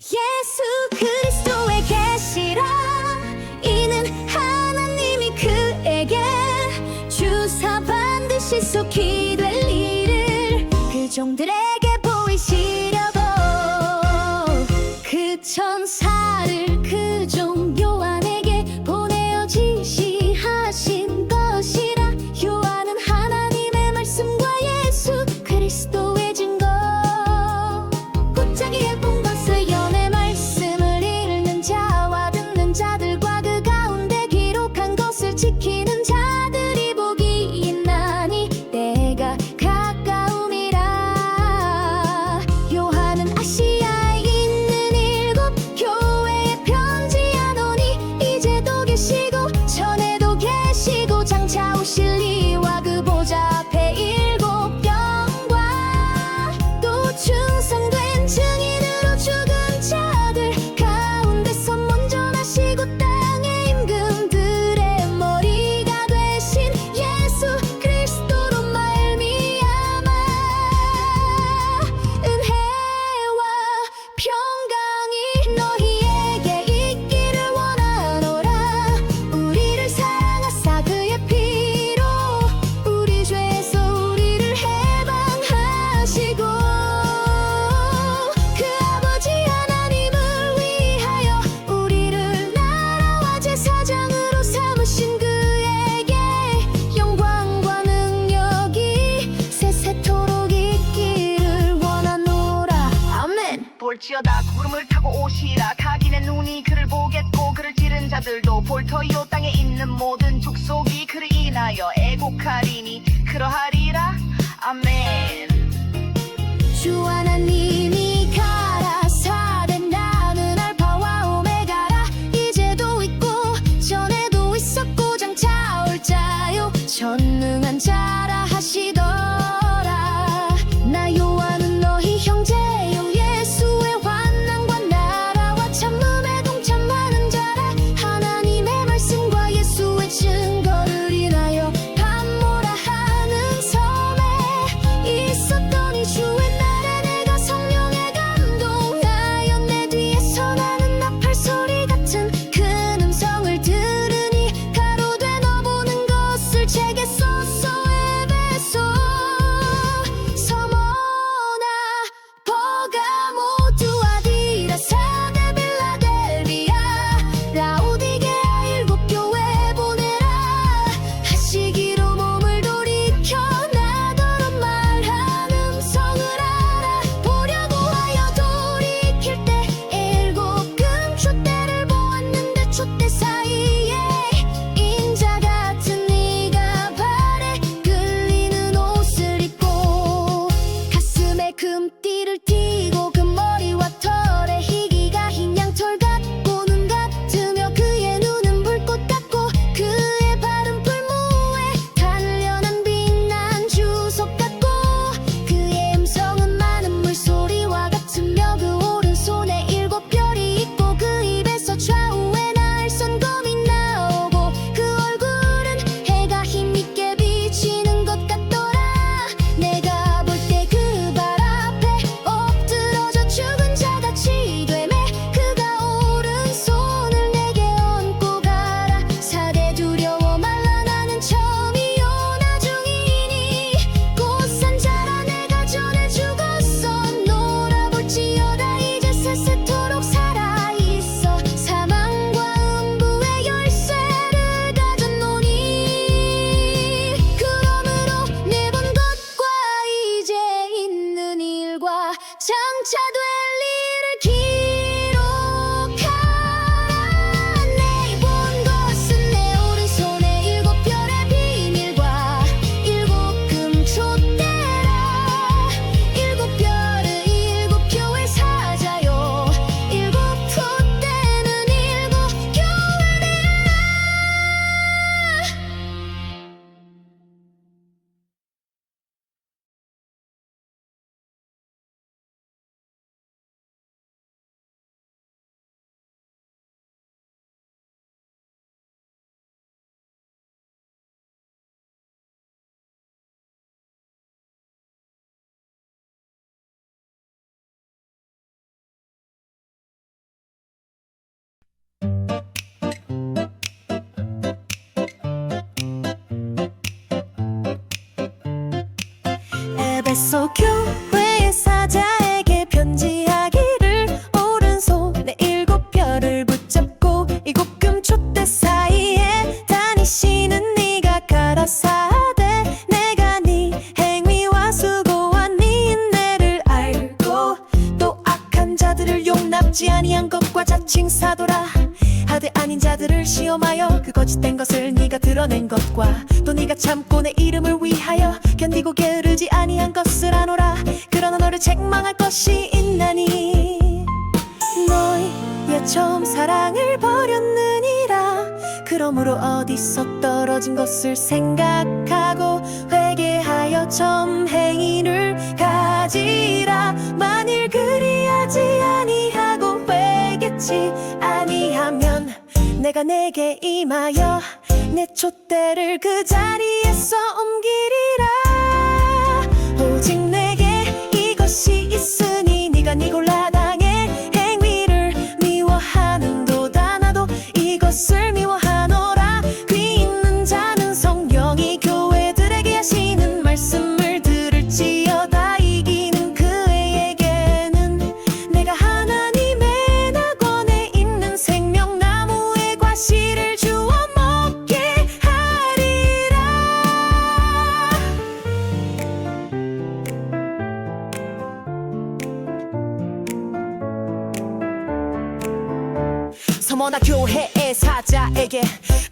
예수 그리스도의 계시라. 이는 하나님이 그에게 주사 반드시 속히 될 일을 그 종들에게 보이시려고 그 천사를 그 종 요한에게 보내어 지시하신 것이라. 요한은 하나님의 말씀과 예수 그리스도의 증거, 곧자기의 본 것을 연의 말씀을 읽는 자와 듣는 자들과 그 가운데 기록한 것을 지키는 자들이 복이 있나니 때가 가까움이라. 요한은 아시아에 있는 7 교회에 편지하노니 이제도 계시고 전에도 계시고 장차 오실 이와 그 보좌 앞에 7 병과 또 충성된 증인으로 죽은 자들 가운데서 먼저 나시고 땅의 임금들의 머리가 되신 예수 그리스도로 말미암아 은혜와 평강이 너희에게 있기를 원하노라. 우리를 사랑하사 그의 피로 우리 죄에서 우리를 해방하시고 그 아버지 하나님을 위하여 우리를 나라와 제사장으로 삼으신 그에게 영광과 능력이 세세토록 있기를 원하노라. 아멘. 볼지어다 구름을 타고 오시라. 각인의 눈이 그를 보겠고 그를 찌른 자들도 볼 터이요 땅에 있는 모든 족속이 그를 인하여 애곡하리니 그러하리라. 아멘. 주 하나님이 가라사대 나는 알파와 오메가라. 이제도 있고 전에도 있었고 장차 올 자요 전능한 자라 하시더라. 나 요한은 너희 형제요 예수의 환난과 나라와 참음에 동참하는 자라. 하나님의 말씀과 예수의 증거를 인하여 밤모라 하는 섬에 있었더니 주의 날에 내가 성령에 감동하여 내 뒤에서 나는 나팔 소리 같은 큰 음성을 들으니 가로되 너 보는 것을 책에 써서 애써 교회 사자에게 편지하기를 오른손에 7별을 붙잡고 일곱 금촛대 사이에 다니시는 네가 가라사대 내가 네 행위와 수고와 네 인내를 알고 또 악한 자들을 용납지 아니한 것과 자칭 사도라 하되 아닌 자들을 시험하여 그 거짓된 것을 네가 드러낸 것과 또 네가 참고 내 이름을 위하여 견디고 게으르지 아니한 것을 아노라. 그러나 너를 책망할 것이 있나니 너희의 처음 사랑을 버렸느니라. 그러므로 어디서 떨어진 것을 생각하고 회개하여 처음 행위를 가지라. 만일 그리하지 아니하고 회개치 아니하면 내가 내게 임하여 내 촛대를 그 자리에서 옮기리라. 오직 내게 이것이 있으니 네가 네 곤란항의 행위를 미워하는도다. 나도 이것을 미워하노라. 귀 있는 자는 성령이 교회들에게 하시는 말씀을 들을지어다. 이기는 그에게는 내가 하나님의 낙원에 있는 생명나무의 과실을 주어 먹게 하리라. 서머나 교회의 사자에게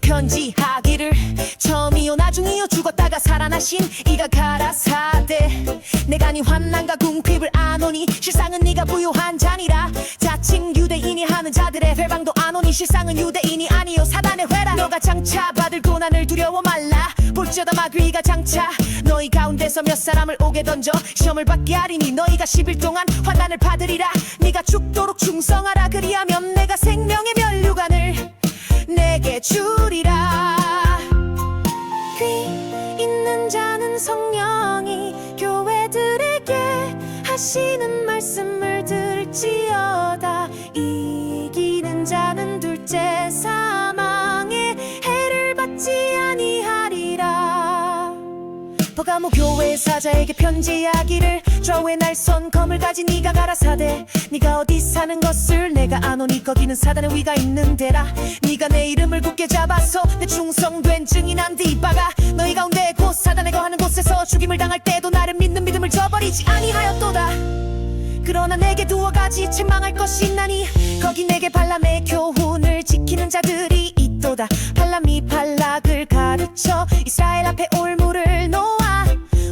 편지하기를 처음이요 나중이요 죽었다가 살아나신 이가 가라사대 내가 네 환난과 궁핍을 아노니 실상은 네가 부요한 자니라. 자칭 유대인이 하는 자들의 회방도 아노니 실상은 유대인이 아니요 사단의 회라. 너가 장차 받을 고난을 두려워 말라. 볼지어다 마귀가 장차 너희 가운데서 몇 사람을 오게 던져 시험을 받게 하리니 너희가 10일 동안 환난을 받으리라. 네가 죽도록 충성하라. 그리하면 내가 생명의 면류관을 내게 주리라. 귀 있는 자는 성령이 교회들에게 하시는 말씀을 들을지어다. 이기는 자는 둘째 사망의 해를 받지 아니하리라. 버가모 교회 사자에게 편지하기를 좌우에 날선 검을 가진 네가 가라사대 네가 어디 사는 것을 내가 아노니 거기는 사단의 위가 있는 데라. 네가 내 이름을 굳게 잡아서 내 충성된 증인한 디바가 너희 가운데 곧 사단에 거하는 곳에서 죽임을 당할 때도 나를 믿는 믿음을 저버리지 아니하였도다. 그러나 내게 두어 가지 책망할 것이 있나니 거기 내게 발람의 교훈을 지키는 자들이 있도다. 발람이 발락을 가르쳐 이스라엘 앞에 올무를 놓아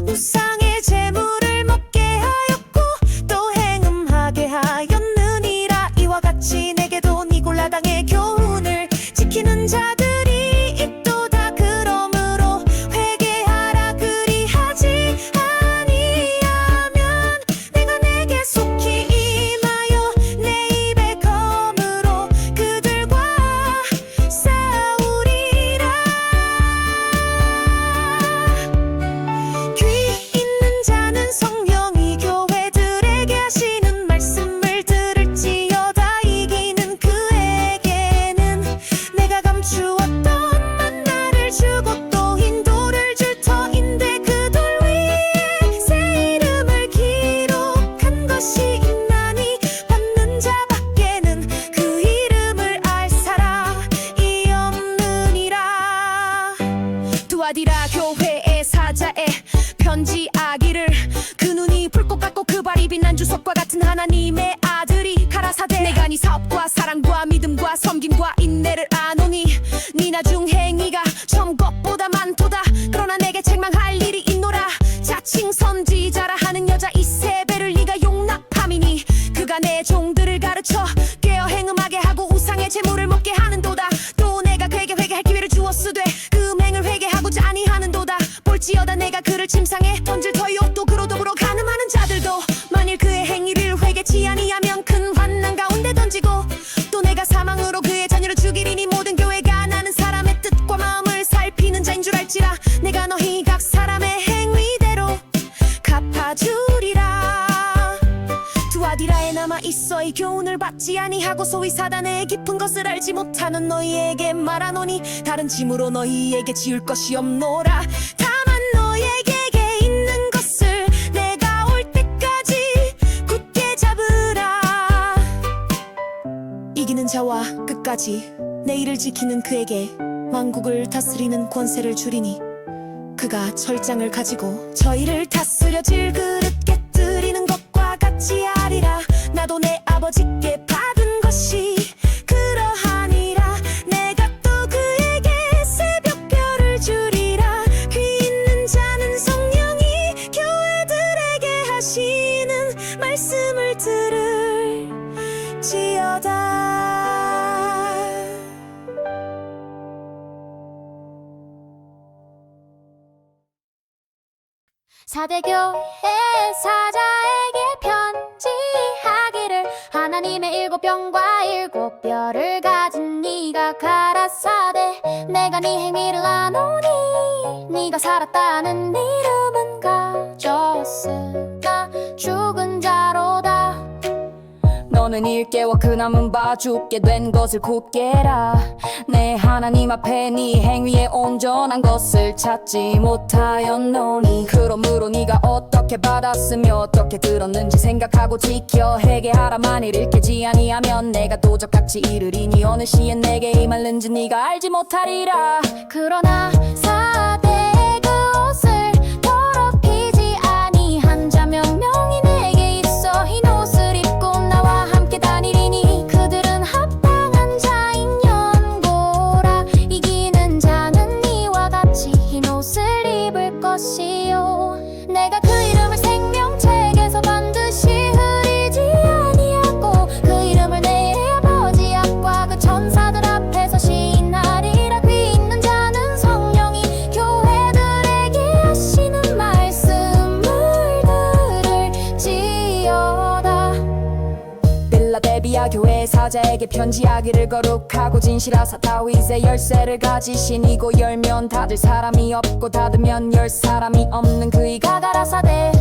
우상의 제물을 먹게 하였고 또 행음하게 하였느니라. 이와 같이 내게도 니골라당의 교훈을 지키는 자들이 있도다. 그러므로 회개하라. 그리하지 아니하면 내가 내게 속히 임하여 내 입의 검으로 그들과 싸우리라. 귀 있는 자는 성령이 교회들에게 하시는 말씀을 들을지어다. 이기는 그에게는 내가 감추었던 만나를 주고 또 인도를 줄 터인데 그 돌 위에 새 이름을 기록한 것이 있나니 받는 자밖에는 그 이름을 알 사람이 없느니라. 두아디라 교회의 사자에 편지하기를 그 눈이 불꽃 같고 그 발이 빛난 주석과 같은 하나님의 아들이 가라사대 내가 네 사업과 사랑과 믿음과 섬김과 인내를 아노니 네 나중 행위가 처음 것보다 많도다. 그러나 내게 책망할 일이 있노라. 자칭 선지자라 하는 여자 이세벨을 네가 용납함이니 그가 내 종들을 가르쳐 깨어 행음하게 하고 우상의 제물을 먹게 하는도다. 또 내가 그에게 회개할 기회를 주었으되 그 음행을 회개하고자 아니하는도다. 볼지어다 내가 그를 침상에 던질 터이요 또 그로 더불어 가늠하는 자들도 만일 그의 행위를 회개치 아니하면 큰 환난 가운데 던지고 또 내가 사망으로 그의 자녀를 죽이리니 모든 교회가 나는 사람의 뜻과 마음을 살피는 자인 줄 알지라. 내가 너희 각 사람의 행위대로 갚아주리라. 두아디라에 남아 있어 이 교훈을 받지 아니하고 소위 사단의 깊은 것을 알지 못하는 너희에게 말하노니 다른 짐으로 너희에게 지을 것이 없노라. 다만 너희에게 있는 것을 내가 때까지 내일을 지키는 그에게 왕국을 다스리는 권세를 주리니 그가 철장을 가지고 저희를 다스려 질그릇 깨뜨리는 것과 같이 하리라. 나도 내 아버지께 받은 것이 그러하니라. 내가 또 그에게 새벽별을 주리라. 귀 있는 자는 성령이 교회들에게 하시는 말씀을 들을지어다. 사대교회 사자에게 편지하기를 하나님의 일곱 영과 일곱 별을 가진 네가 가라사대 내가 네 행위를 아노니 네가 살았다는 이름은 가졌으나 죽은 자로다. 너는 일깨워 그 남은 바 죽게 된 것을 굳게 해라. 내 하나님 앞에 네 행위에 온전한 것을 찾지 못하였노니 그러므로 네가 어떻게 받았으며 어떻게 들었는지 생각하고 지켜 회개하라. 만일 읽히지 아니하면 내가 도적같이 이르리니 어느 시에 내게 임할는지 네가 알지 못하리라. 그러나 사대의 그 옷을 더럽히지 아니한 자 명명이 내게 있어 흰 옷을 입고 나와 함께 다니리니 그들은 합당한 자인 연고라. 이기는 자는 이와 같이 흰 옷을 입을 것이요 내가 그 이름을 생명책에서 반드시 흐리지 아니하고 그 이름을 내 아버지 앞과 그 천사들 앞에서 시인하리라. 귀 있는 자는 성령이 교회들에게 하시는 말씀을 들을지어다. 빌라델비아 교회 사자에게 편지하기를 거룩하고 진실하사 다윗의 열쇠를 가지신 이고 열면 닫을 사람이 없고 닫으면 열 사람이 없는 그이가 가라사대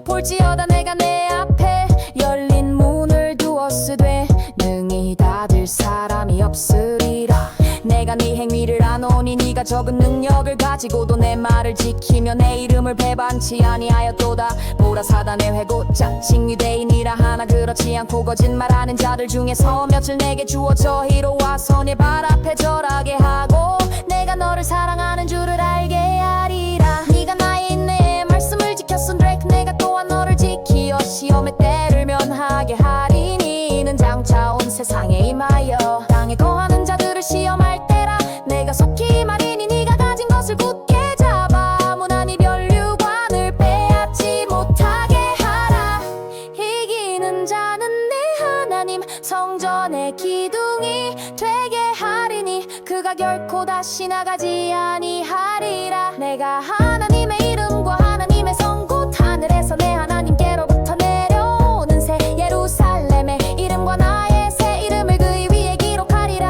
볼지어다 내가 내 앞에 열린 문을 두었으되 능히 닫을 사람이 없으리라. 내가 네 행위를 아노니 네가 적은 능력을 가지고도 내 말을 지키며 내 이름을 배반치 아니하였도다. 보라 사단의 회고자 칭유대인이라 하나 그렇지 않고 거짓말하는 자들 중에서 며칠 내게 주어 저희로 와서 내 발 앞에 절하게 하고 내가 너를 사랑하는 줄을 알게 하리라. 네가 나의 내 말씀을 지켰은데 내가 또한 너를 지키어 시험의 때를 면하게 하리니 이는 장차 온 세상에 임하여 땅에 거하는 자들을 시험할 때라. 내가 속히 말이니 네가 가진 것을 굳게 잡아 아무나 네 면류관을 빼앗지 못하게 하라. 이기는 자는 내 하나님 성전의 기둥이 되게 하리니 그가 결코 다시 나가지 아니하리라. 내가 하나님의 이름과 하나님의 성 곧 하늘에서 내 하나님께로부터 내려오는 새 예루살렘의 이름과 나의 새 이름을 그의 위에 기록하리라.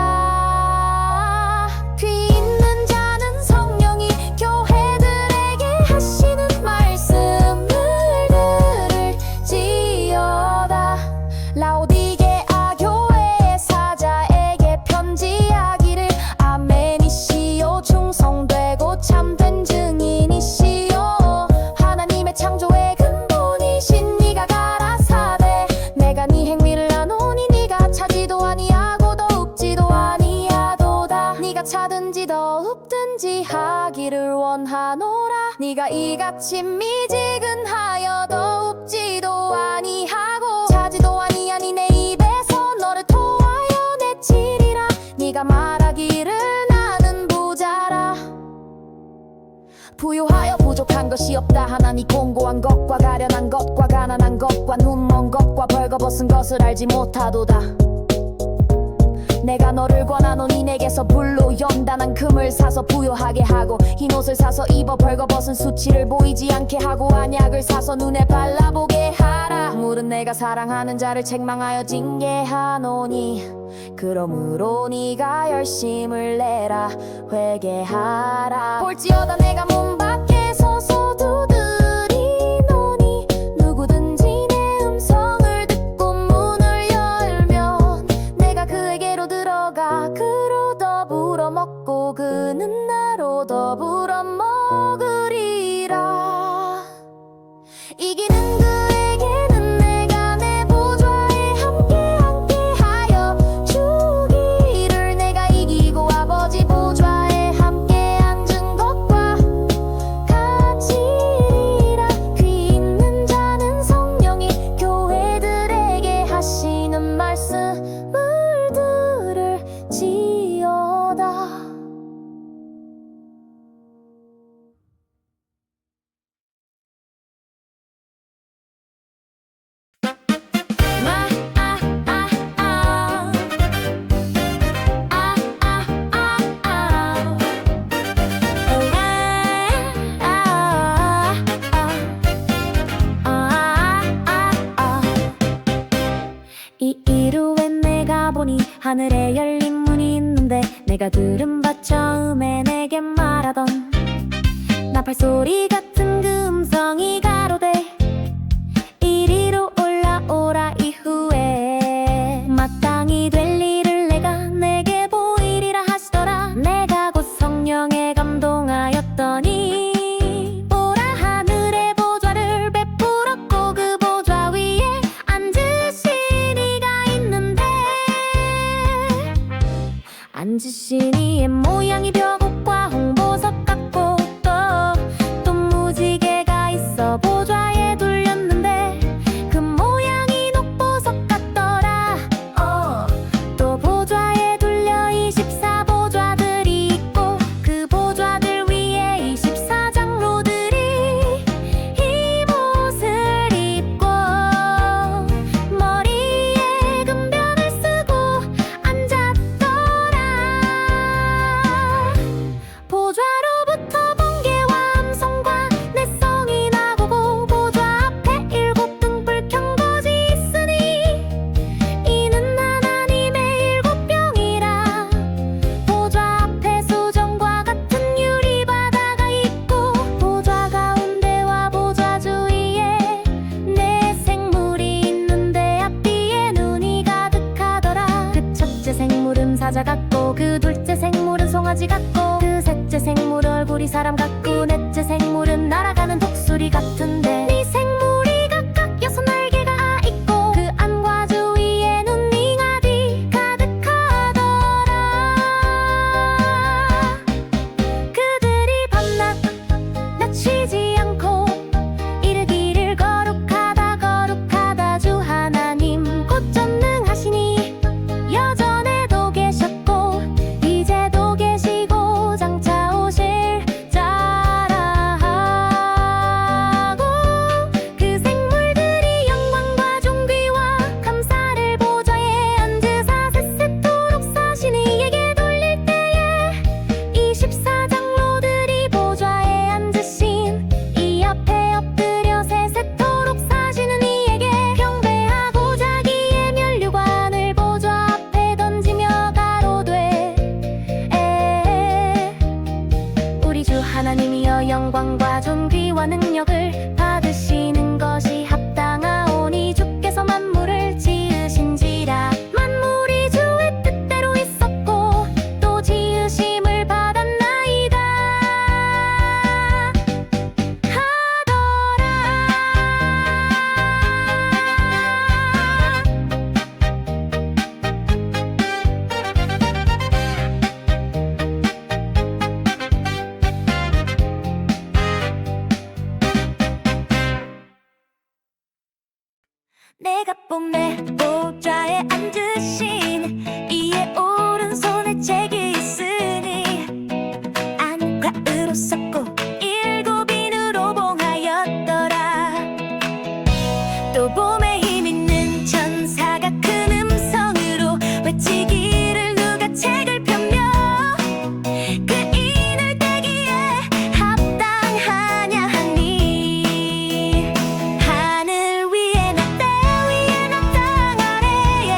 귀 있는 자는 성령이 교회들에게 하시는 말씀을 들을지어다. 라오디게아 교회의 사자에게 편지하기를 아멘이시요 충성되고 참된 증인이시요 하나님의 창조의 근본이신 네가 가라사대 내가 네 행위를 아노니 네가 차지도 아니하고 더웁지도 아니하도다. 네가 차든지 더웁든지 하기를 원하노라. 네가 이같이 미지근하여 더웁지도 아니하고 차지도 아니하니 내 입에서 너를 토하여 내치리라. 네가 말하기를 나는 부자라. 부유하여 부족한 것이 없다. 하나니 공고한 것과 가련한 것과 가난한 것과 눈먼 것과 벌거벗은 것을 알지 못하도다. 내가 너를 권하노니 내게서 불로 연단한 금을 사서 부요하게 하고 흰 옷을 사서 입어 벌거벗은 수치를 보이지 않게 하고 안약을 사서 눈에 발라보게 하라. 물은 내가 사랑하는 자를 책망하여 징계하노니 그러므로 네가 열심을 내라. 회개하라. 볼지어다 내가 문 밖에 서서 두드리노니 누구든지 내 음성을 듣고 문을 열면 내가 그에게로 들어가 그로 더불어 먹고 그는 나로 더불어 먹으리라. 이기는 그에게는 내가 내 보좌에 함께 하여 주기를 하늘에 열린 문이 있는데 내가 들은 바 처음에 내게 말하던 나팔소리 같은 그 음성이 가로되 이리로 올라오라. 이후에 마땅히 될 일을 내게 보이리라 하시더라. 내가 곧 성령에 감동하였더니 보라, 하늘의 보좌를 베풀었고 그 보좌 위에 앉으신 이가 있는데 앉으신 이의 모양이 벼곡과 홍보석 같고 또 무지개가 있어 보좌에 둘렸는데 그 모양이 녹보석 같더라. 또 보좌에 둘려 24보좌들이 있고 그 보좌들 위에 24장로들이 이 옷을 입고 머리에 금변을 쓰고 앉았더라. 보좌로부터 번개와 음성과 넷성이 나보고 보좌 앞에 7 등불 켠 것이 있으니 이는 하나님의 7 병이라. 보좌 앞에 수정과 같은 유리바다가 있고 보좌 가운데와 보좌 주위에 네 생물이 있는데 앞뒤에 눈이 가득하더라. 그 첫째 생물은 사자 같고 그 둘째 생물은 송아지 같고 그 셋째 생물 얼굴이 사람 같고 넷째 생물은 날아가는 독수리 같은데 네 생물이 각각 6날개가 있고 그 안과 주위에는 잉아리 가득하더라. 그들이 밤낮 쉬지 않고 이르기를 거룩하다 주 하나님 곧 전능하시니 여전에도 계셨고 이제도 계시고 장차 오실 자라 하고 그 생물들이 영광과 존귀와 감사를 보좌에 앉으사 세세토록 사신 이에게 돌릴 때에 24장로들이 보좌에 앉으신 이 앞에 엎드려 세세토록 사시는 이에게 경배하고 자기의 면류관을 보좌 앞에 던지며 가로되 우리 주 하나님이여 영광과 존귀와 능력을 받으시는 것이 합당하오니 주께서 만물을 지으신지라. 만물이 주의 뜻대로 있었고 또 지으심을 받았나이다 하더라. 내가 뽐내 보좌에 앉으신 이의 오른손에 책이 있으니 안과 으로 썼고 7인으로 봉하였더라. 또 봄에 힘 있는 천사가 큰 음성으로 외치기를 누가 책을 펴며 그 인을 떼기에 합당하냐 하니 하늘 위에 나 땅 아래에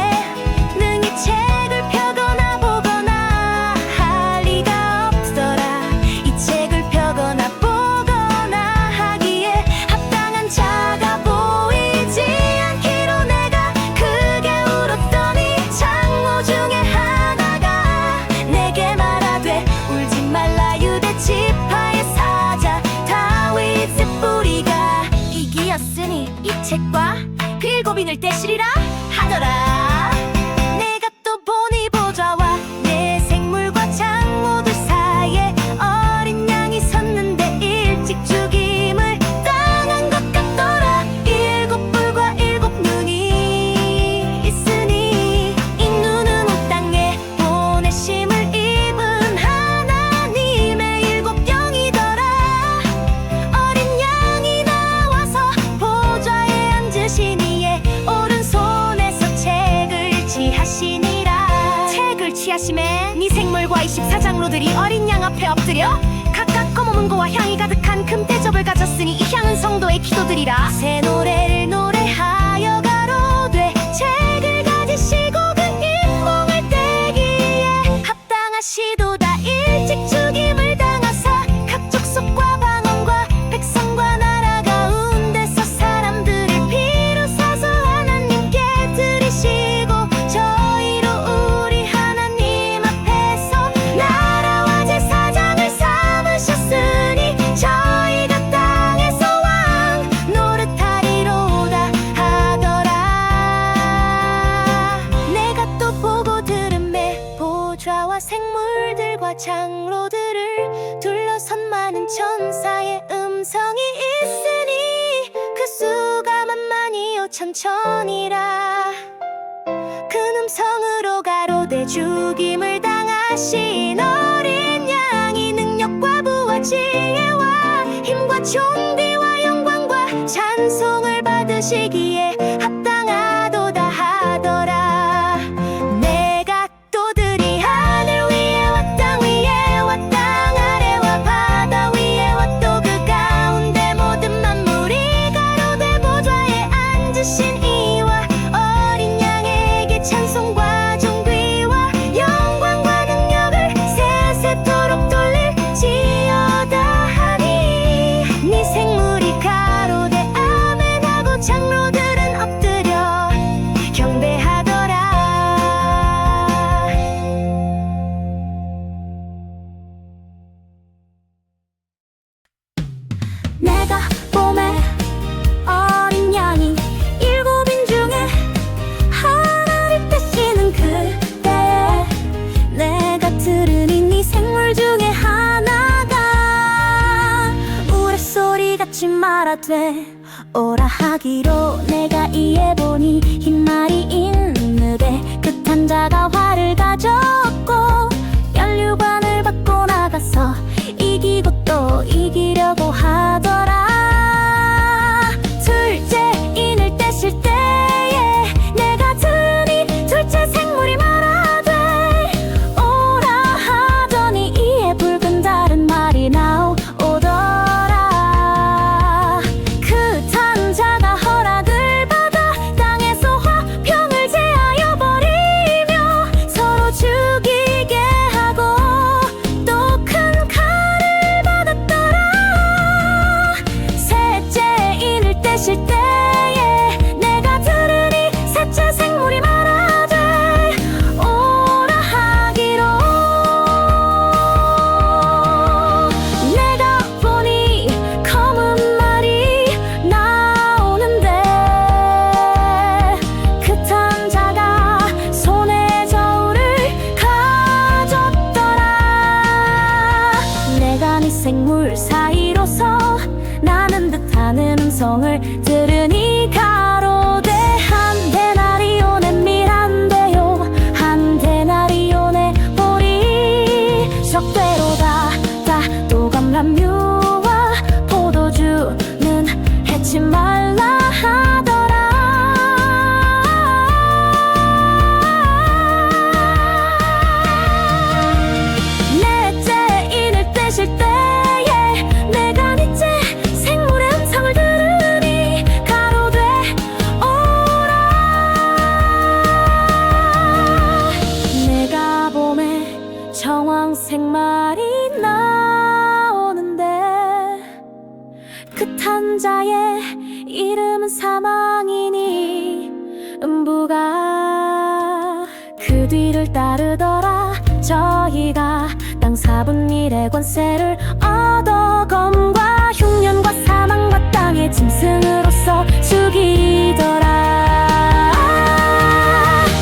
능히 책을 펴거나 보거나 할 리가 없더라. 이 책을 펴거나 보거나 하기에 합당한 자가 보이지 않기로 내가 크게 울었더니 장로 중에 하나가 내게 말하되 울지 말라. 유대 지파의 사자 다윗의 뿌리가 이기었으니 이 책과 그 7인을 떼시리라 하더라. 내가 또 보니 보좌와 네 생물과 장로들 사이에 어린 양이 섰는데 일찍 죽임을 당한 것 같더라. 7 뿔과 7 눈이 있으니 이 눈은 온 땅에 보내심을 입은 하나님의 7 영이더라. 어린 양이 나와서 보좌에 앉으신 이의 오른손에서 책을 취하시니라. 책을 취하심에 네 생물과 24장로들이 어린 양 앞에 엎드려 각각 검은 은고와 향이 가득한 금 대접을 가졌으니 이 향은 성도의 기도들이라. 새 노래를 노래하여 가로되 책을 가지시고 그 인봉을 떼 천천히라 그 음성으로 가로되 죽임을 당하신 어린 양이 능력과 부와 지혜와 힘과 존귀와 영광과 찬송을 받으시기에 합당하도다 하더라. 내 각도들이 하늘 위에와 땅 위에와 땅 아래와 바다 위에와 또 그 가운데 모든 만물이 가로되 보좌에 앉으신 이와 어린 양에게 찬송과 존귀와 영광과 능력을 세세토록 돌릴지어다 하니 네 생물이 가로되 아멘 하고 장로들은 엎드려 경배하더라. 내가 봄에 어린 양이 일곱인 중에 하나를 떼시는 그때에 내가 들으니 네 생물 중에 하나가 우레소리같이 말하되 오라 하기로 내가 이에 보니 흰 말이 있느되 끝한 자가 활을 가졌고 연류관을 받고 나가서 이기고 또 이기려고 하더라. 둘째 인을 떼실 때에 내가 들으니 둘째 생물이 말하되 오라 하더니 이에 붉은 다른 말이 나오더라. 그 탄자가 허락을 받아 땅에서 화평을 제하여 버리며 서로 죽이게 하고 또 큰 칼을 받았더라. 셋째 인을 떼실 때에 내가 들으니 셋째 생물이 말하되 오라 하기로 내가 보니 검은 말이 나오는데 그 탄자가 손에 저울을 가졌더라. 내가 네 생물 사이로서 나는 듯하는 음성을 들으니 가로되 한 데나리온의 밀한데요 한 데나리온의 보리 적대로다 다 또 감람류와 포도주는 해치 말라 하더라. 넷째 인을 떼실 때에 내가 넷째 생물의 음성을 들으니 가로되 오라. 내가 봄에 정황색 말이 나오는데 그 탄자의 이름은 사망이니 음부가 그 뒤를 따르더라. 저희가 땅 4분의 1의 권세를 얻어 검과 흉년과 사망과 땅의 짐승으로서 죽이더라.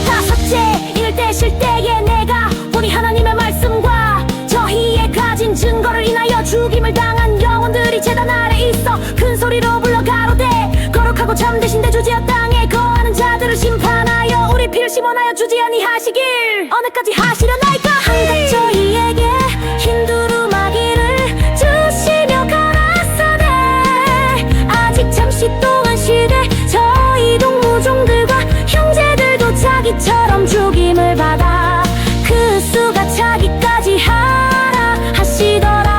다섯째 인을 떼실 때에 내가 보니 하나님의 말씀과 저희의 가진 증거를 인하여 죽임을 당한 영혼들이 제단 아래 있어 큰 소리로 불러 가로되 거룩하고 참되신 대주지어 땅에 거하는 자들을 심판하여 우리 피를 심원하여 주지 아니하시길 언제까지 하시려나이까. 한각 저희에게 흰 두루마기를 주시며 가라사대 아직 잠시 동안 쉬되 저희 동무종들과 형제들도 자기처럼 죽임을 받아 그 수가 차기까지 하라 하시더라.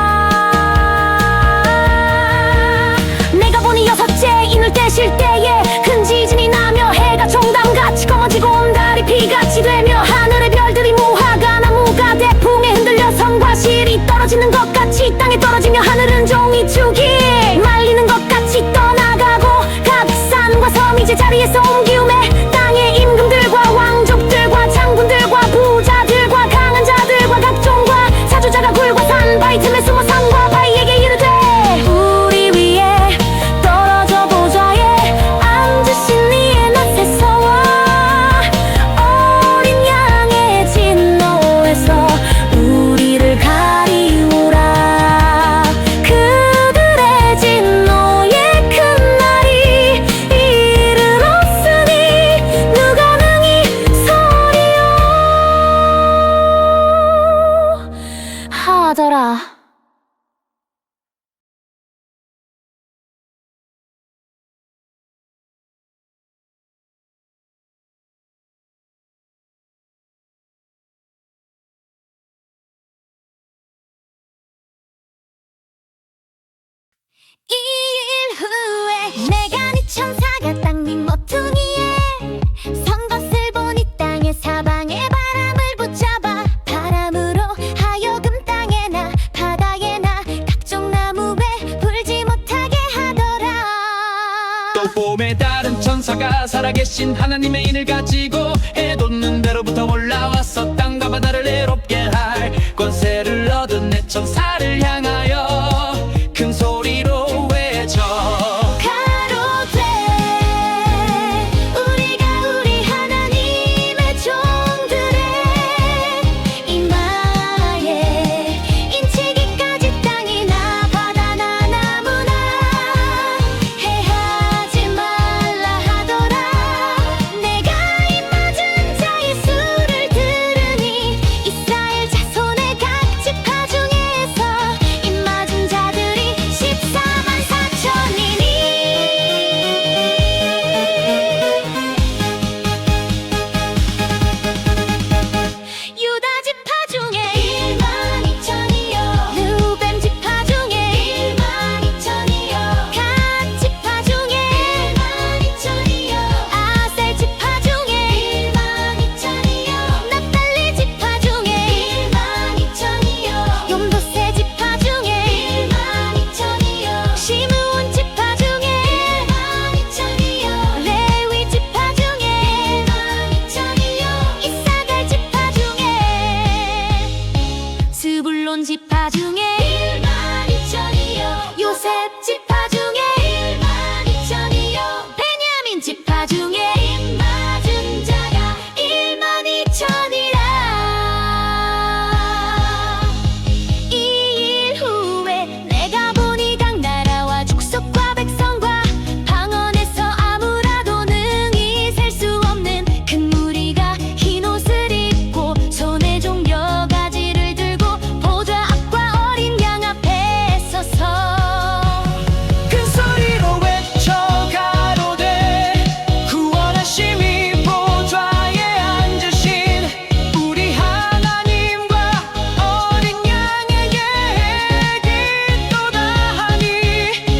내가 보니 여섯째 인을 떼실 때에 큰 지진이 나며 해가 종담같이 검어지고 온 달이 피같이 되며 하늘의 별들이 무화과 나무가 대풍에 흔들려 성과 실이 떨어지는 것 같이 땅에 떨어지며 하늘은 종이 축이 말리는 것 같이 떠나가고 각 산과 섬이 제자리에서 옮기우매 땅의 임금들과 왕족들과 장군들과 부자들과 강한 자들과 각종과 사주자가 굴과 산 바위 틈에 숨어 산과 바위에게 이르되 우리 위에 떨어져 보좌에 봄에 다른 천사가 살아계신 하나님의 인을 가지고 해돋는 배로부터 올라와서 땅과 바다를 해롭게 할 권세를 얻은 내 천사를 향하여 큰 소리로 외쳐 가로되 우리가 우리 하나님의 종들의 이마에 인치기까지 땅이나 바다나 나무나 해하지 말라 하더라. 내가 이 맞은 자의 수를 들으니 이스라엘 자손의 각 지파 중에서 이 맞은 자들이 14만 4천이니 유다 지파 중에 1만 2천이요 르우벤 지파 중에 1만 2천이요 갓 지파 중에 1만 2천이요 아셀 지파 중에 1만 2천이요 납달리 지파 중에 1만 2천이요 욤도세 지파 중에 1만 2천이요 시므온 지파 중에 1만 2천이요 레위 지파 중에 1만 2천이요 이사갈 지파 중에 스불론 지파 중에 1만 2천이요 요셉 지파 중에 1만 2천이요 베냐민 지파 중에 입 맞은 자가 1만 2천이라. 이 일 후에 내가 보니 각 나라와 족속과 백성과 방언에서 아무라도 능히 셀 수 없는 큰 무리가 흰 옷을 입고 손에 종 여러 가지를 들고 보좌 앞과 어린 양 앞에 서서 큰 소리로 외쳐 가로되 구원하심이 보좌에 앉으신 우리 하나님과 어린 양에게 기도다 하니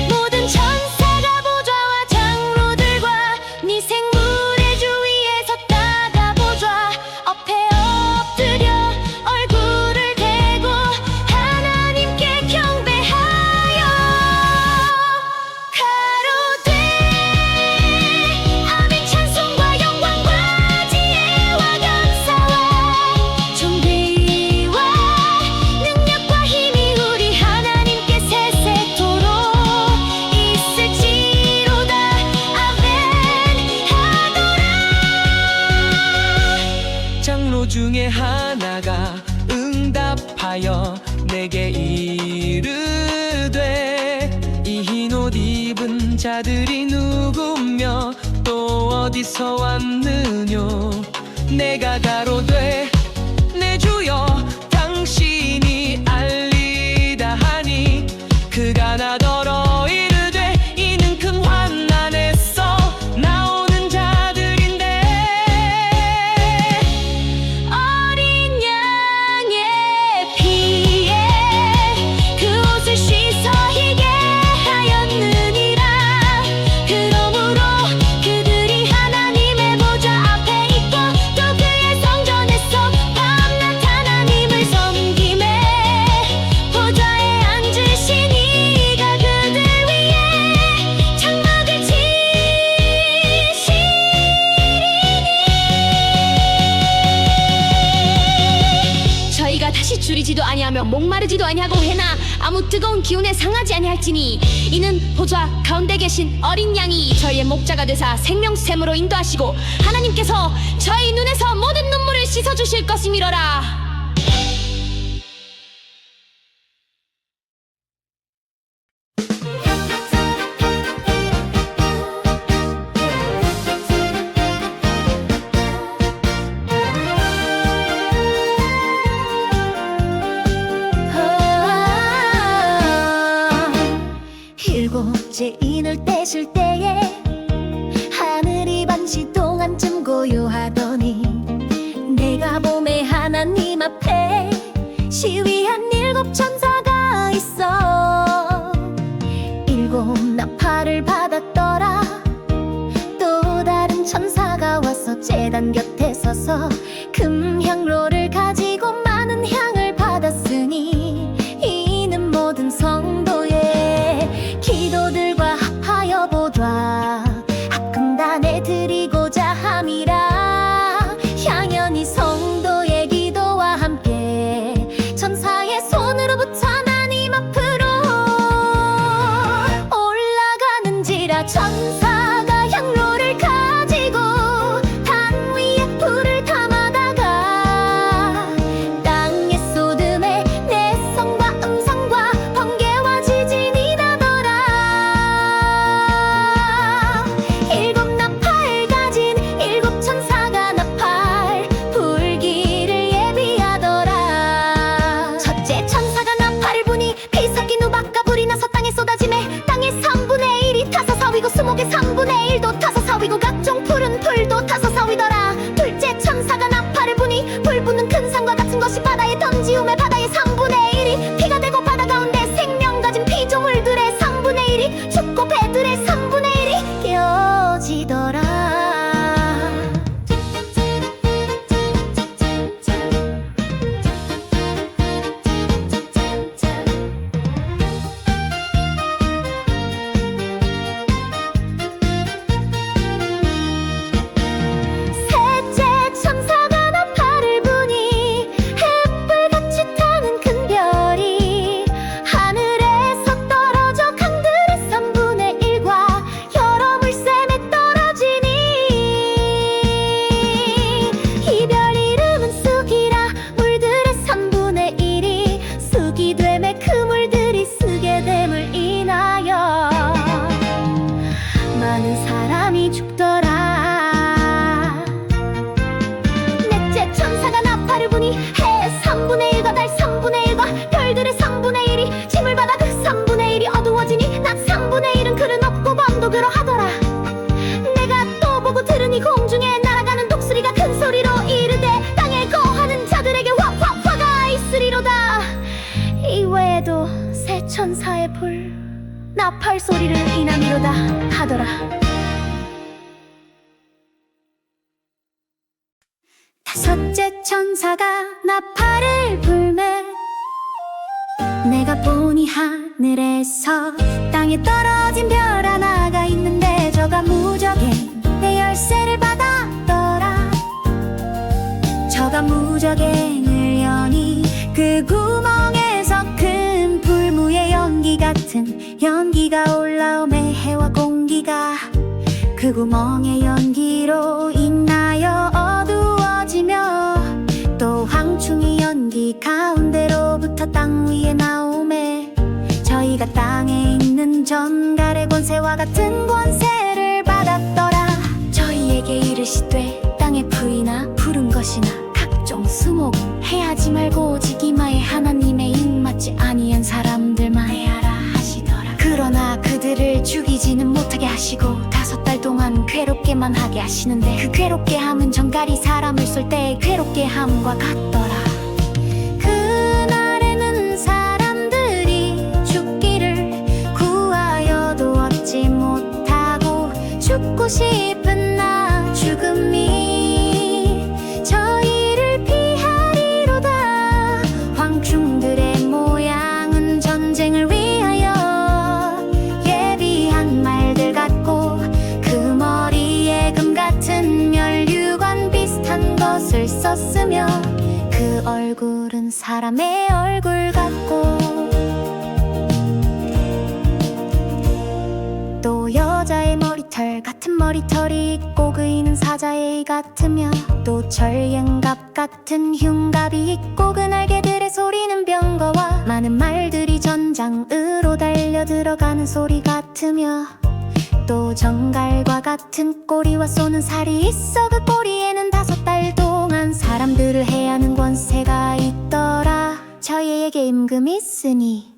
모든 천사가 보좌와 장로들과 네 생물의 주위에 섰다가 보좌 앞에 엎드려 얼굴을 대고 하나님께 경배하여 가로되 아멘 찬송과 영광과 지혜와 감사와 존귀와 능력과 힘이 우리 하나님께 세세토록 있을지로다. 아멘 하더라. 장로 중에 하나가 응답하여 내게 이르되 이 흰 옷 입은 자들이 누구며 또 어디서 왔느뇨. 내가 가로되 내 주여 당신이 알리다 하니 그가 나더러 이르되 이는 큰 환난에서 나오는 자들인데 어린 양의 피에 그 옷을 씻어 희게 하였느니라. 그러므로 그들이 하나님의 보좌 앞에 있고 또 그의 성전에서 밤낮 하나님을 섬기매 보좌에 앉으신 이가 그들 위에 장막을 치시리니 저희가 다시 줄이지도 아니하며 목마르지도 아니하고 해나 아무 뜨거운 기운에 상하지 아니할지니 이는 보좌 가운데 계신 어린 양이 저희의 목자가 되사 생명샘으로 인도하시고 하나님께서 저희 눈에서 모든 눈물을 씻어주실 것이미로라. 일곱째 인을 떼실 때에 하늘이 반시 동안쯤 고요하더니 내가 봄에 하나님 앞에 시위한 일곱 천사가 있어 일곱 나팔을 받았더라. 또 다른 천사가 와서 제단 곁에 서서 금향로를 가지고 많은 향을 받았으니 이는 모든 성도의 기도들과 합하여 보좌 천사가 향로를 가지고 단 위에 불을 담아다가 땅에 쏟음에 내성과 음성과 번개와 지진이 나더라. 일곱 나팔 가진 일곱 천사가 나팔 불기를 예비하더라. 첫째 천사가 나팔을 부니 피 섞인 우박과 불이 나서 땅에 쏟아지매 땅의 3분의 1이 타서 서위고 수목의 3분의 1도 타서 서위고 각종 푸른 풀도 타서 서위더라. 둘째 천사가 나팔을 부니 불 부는 큰 산과 같은 것이 바다에 던지우매 바다의 3분의 1이 피가 되고 바다 가운데 생명 가진 피조물들의 3분의 1이 죽고 배들의 3분의 1이 깨어지더라. 셋째 천사가 나팔을 부니 햇불같이 타는 큰 별이 하늘에서 떨어져 강들의 3분의 1과 여러 물샘에 떨어지니 이 별 이름은 쑥이라. 물들의 3분의 1이 쑥이 되매 그 물들이 쓰게 됨을 인하여 많은 사람이 죽더라. 넷째 천사가 나팔을 부니 해 3분의 1과 달 3분의 1과 별들의 3분의 1이 짐을 받아 그 3분의 1이 어두워지니 낮 3분의 1은 글은 없고 밤도 그러하더라. 내가 또 보고 들으니 공중에 날아가는 독수리가 큰 소리로 이르되 땅에 거하는 자들에게 화가 있으리로다. 이외에도 새 천사의 불 나팔 소리를 인함이로다 하더라. 다섯째 천사가 나팔을 불매 내가 보니 하늘에서 땅에 떨어진 별 하나가 있는데 저가 무적의 내 열쇠를 받았더라. 저가 무적행을 여니 그 구멍에서 큰 불무의 연기 같은 연기가 올라오매 해와 공기가 그 구멍의 연기로 인하여 어두워지며 또 황충이 연기 가운데로부터 땅 위에 나오매 저희가 땅에 있는 전갈의 권세와 같은 권세를 받았더라. 저희에게 이르시되 땅의 풀이나 푸른 것이나 각종 수목 해하지 말고 오직 이마에 하나님의 입맞지 아니한 사람들만 해하라 하시더라. 그러나 그들을 죽이지는 못하게 하시고 5달 동안 괴롭게만 하게 하시는데 그 괴롭게 함은 전갈이 사람을 쏠 때의 괴롭게 함과 같더라. 그날에는 사람들이 죽기를 구하여도 얻지 못하고 죽고 싶은 나 죽음이 저희를 피하리로다. 황충들의 모양은 전쟁을 위하여 예비한 말들 같고 그 머리에 금 같은 면류관 비슷한 것을 썼으며 그 얼굴은 사람의 얼굴 같고 또 여자의 머리털 같은 머리털이 있고 그이는 사자의 이 같으며 또 철yen갑 같은 흉갑이 있고 그 날개들의 소리는 병거와 많은 말들이 전장으로 달려 들어가는 소리 같으며 또 정갈과 같은 꼬리와 쏘는 살이 있어 그 꼬리에는 5달 동안 사람들을 해하는 권세가 있더라. 저희에게 임금이 있으니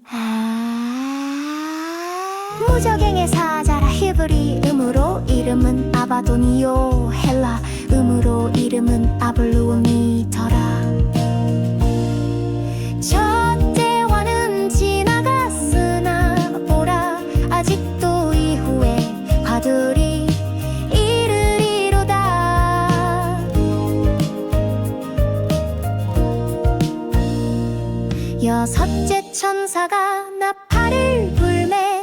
무적행의 사자라. 히브리 음으로 이름은 아바도니요 헬라 음으로 이름은 아블루오미더라. 첫째와는 지나갔으나 보라 아직도 이후에 화들이 이르리로다. 여섯째 천사가 나팔을 불매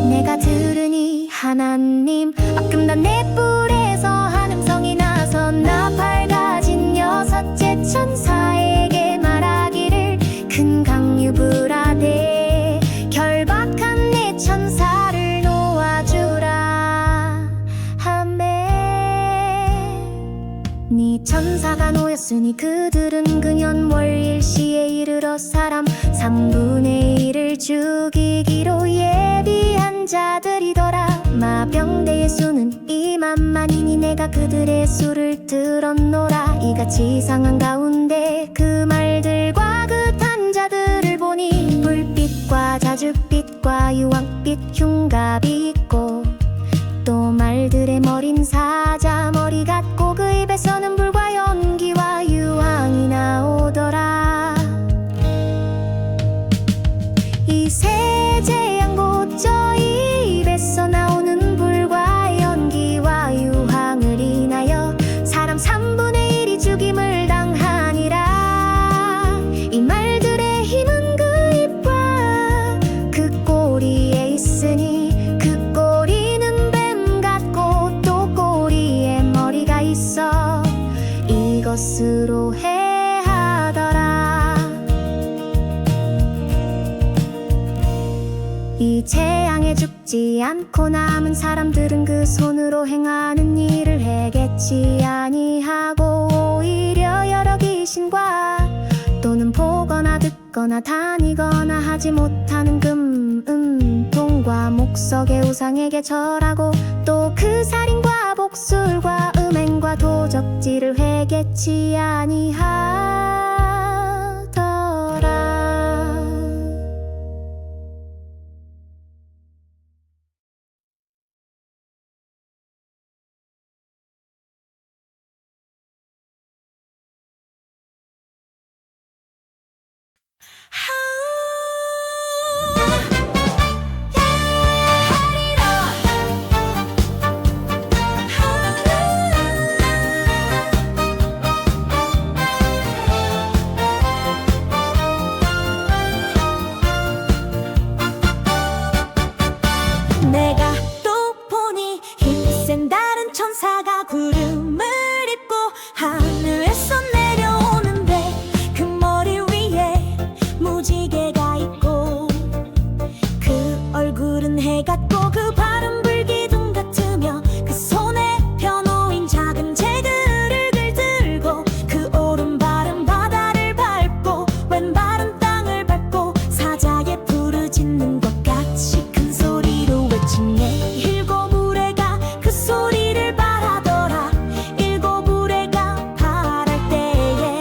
내가 들으니 하나님 아낌난 내 뿔에서 한 음성이 나서 나팔 가진 여섯째 천사에게 말하기를 큰 강유브라데 결박한 내 천사를 놓아 있으니 그들은 근현월일시에 이르러 사람 3분의 1을 죽이기로 예비한 자들이더라. 마병대의 수는 2만만이니 내가 그들의 수를 들었노라. 이같이 상한 가운데 그 말들과 그 탄자들을 보니 불빛과 자줏빛과 유황빛 흉갑이 있고 또 말들의 머린 사자 머리 같고 그 입에서는 불과 연기와 유황이 나오더라. 이 세제양 곧 저 입에서 나오는 불과 연기와 유황을 인하여 사람 3분의 1이 죽임을 당하니라. 이 말들의 힘은 그 입과 그 꼬리에 있으니 그 꼬리는 뱀 같고 또 꼬리에 머리가 있어 이것으로 해하더라. 이 재앙에 죽지 않고 남은 사람들은 그 손으로 행하는 일을 해겠지 아니하고 오히려 여러 귀신과 또는 보거나 듣거나 다니거나 하지 못하는 돈과 목석의 우상에게 절하고 또 그 살인과 복술과 음행과 도적질을 해겠지 아니하더라. 내가 또 보니 힘센 다른 천사가 구름을 입고 하늘에서 내려오는데 그 머리 위에 무지개가 있고 그 얼굴은 해 같고 그 발은 불기둥 같으며 그 손에 펴놓인 작은 재그릇을 들고 그 오른발은 바다를 밟고 왼발은 땅을 밟고 사자의 부르짖는 것 같이 큰 소리로 외치네. 일곱 무례가 그 소리를 바라더라. 일곱 무례가 바랄 때에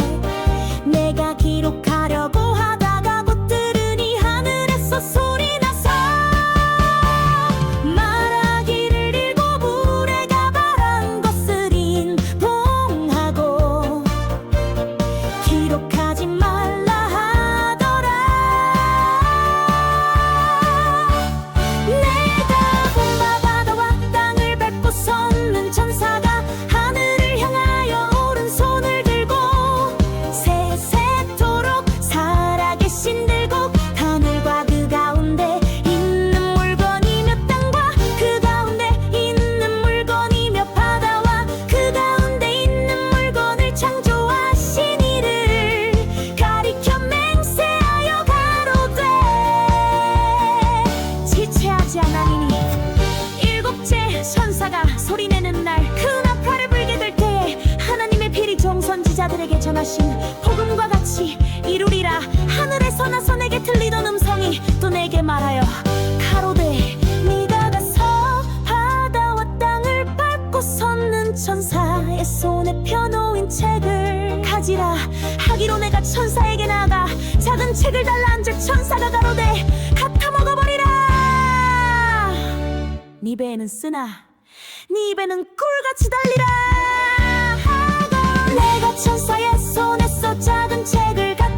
내가 기록하려고 하다가 곧 들으니 하늘에서 소리 나서 말하기를 일곱 무례가 바란 것을 인봉하고 기록하지 말라 하더라. 내가 본 바 바다와 땅을 밟고 섰는 천사가 하늘을 향하여 오른손을 들고 세세토록 살아계신 들고 하늘과 그 가운데 있는 물건이며 땅과 그 가운데 있는 물건이며 바다와 그 가운데 있는 물건을 창조하신 이를 가리켜 맹세하여 가로되 지체하지 않으니 일곱째 천사가 소리내는 날 그 나팔을 불게 될 때에 하나님의 필이 종선지자들에게 전하신 복음과 같이 이루리라. 하늘에서 나서 내게 들리던 음성이 또 내게 말하여 가로되 네가 가서 바다와 땅을 밟고 섰는 천사의 손에 펴놓인 책을 가지라 하기로 내가 천사에게 나아가 작은 책을 달라 앉을 천사가 가로되 갖다 먹어버리라. 네 배에는 쓰나 네 입에는 꿀같이 달리라 하고 내가 천사의 손에서 작은 책을 갖다